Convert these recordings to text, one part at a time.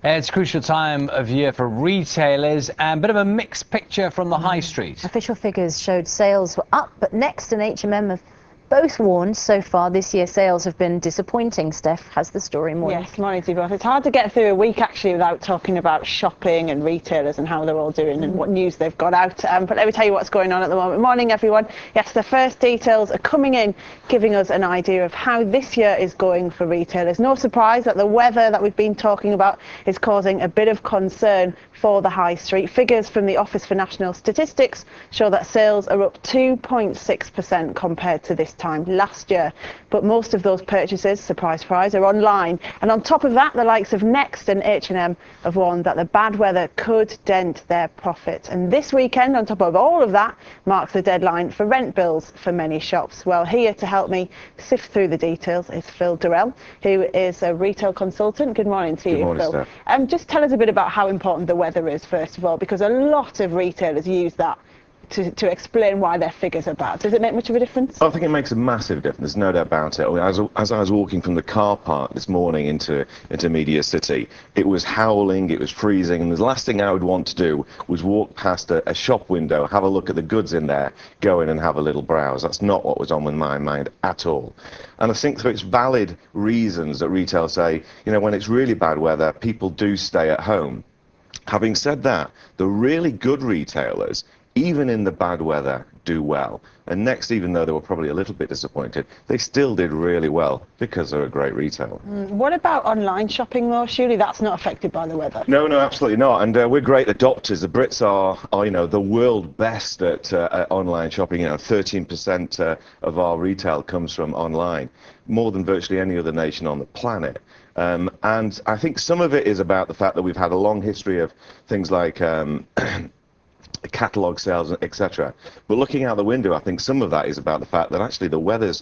It's a crucial time of year for retailers and a bit of a mixed picture from the high street. Official figures showed sales were up, but Next and H&M have both warned so far this year sales have been disappointing. Steph has the story. Morning. Yes, morning to you both. It's hard to get through a week actually without talking about shopping and retailers and how they're all doing and what news they've got out. But let me tell you what's going on at the moment. Morning everyone. Yes, the first details are coming in, giving us an idea of how this year is going for retailers. No surprise that the weather that we've been talking about is causing a bit of concern for the high street. Figures from the Office for National Statistics show that sales are up 2.6% compared to this time last year. But most of those purchases, surprise, surprise, are online. And on top of that, the likes of Next and H&M have warned that the bad weather could dent their profits. And this weekend, on top of all of that, marks the deadline for rent bills for many shops. Well, here to help me sift through the details is Phil Durrell, who is a retail consultant. Good morning to you, Good morning, Phil. Steph. Just tell us a bit about how important the weather is, first of all, because a lot of retailers use that to explain why their figures are bad. Does it make much of a difference? I think it makes a massive difference, no doubt about it. I mean, as I was walking from the car park this morning into Media City, it was howling, it was freezing, and the last thing I would want to do was walk past a shop window, have a look at the goods in there, go in and have a little browse. That's not what was on my mind at all. And I think it's valid reasons that retail say, you know, when it's really bad weather, people do stay at home. Having said that, the really good retailers, even in the bad weather, do well. And Next, even though they were probably a little bit disappointed, they still did really well because they're a great retailer. What about online shopping though? Surely that's not affected by the weather. No, absolutely not. And we're great adopters. The Brits are, you know, the world best at online shopping. You know, 13% of our retail comes from online, more than virtually any other nation on the planet. And I think some of it is about the fact that we've had a long history of things like catalogue sales, etc. But looking out the window, I think some of that is about the fact that actually the weather's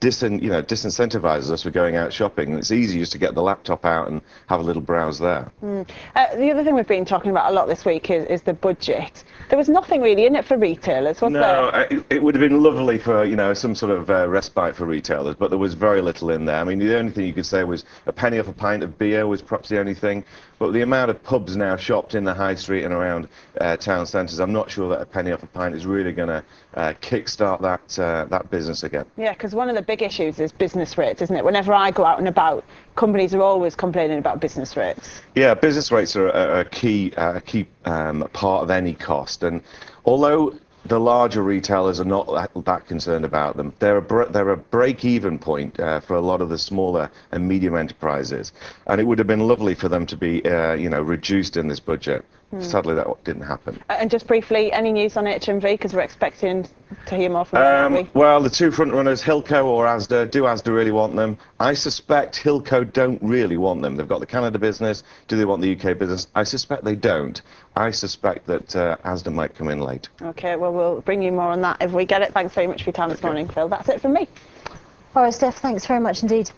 disincentivizes us for going out shopping, and it's easy just to get the laptop out and have a little browse there. The other thing we've been talking about a lot this week is the budget. There was nothing really in it for retailers, was there? No, it would have been lovely for, you know, some sort of respite for retailers, but there was very little in there. I mean, the only thing you could say was a penny off a pint of beer was perhaps the only thing. But the amount of pubs now shopped in the high street and around town centres, I'm not sure that a penny off a pint is really going to kick-start that business again. Yeah, because one of the big issues is business rates, isn't it? Whenever I go out and about, companies are always complaining about business rates. Yeah, business rates are a key part of any cost, and although the larger retailers are not that concerned about them, they're a break-even point for a lot of the smaller and medium enterprises, and it would have been lovely for them to be you know, reduced in this budget. Sadly, that didn't happen. And just briefly, any news on HMV, because we're expecting to hear more from them, aren't we? Well, the two front runners, Hilco or Asda, do Asda really want them? I suspect Hilco don't really want them. They've got the Canada business. Do they want the UK business? I suspect they don't. I suspect that Asda might come in late. Okay, well, we'll bring you more on that if we get it. Thanks very much for your time this morning, Phil. That's it from me. All right, Steph, thanks very much indeed.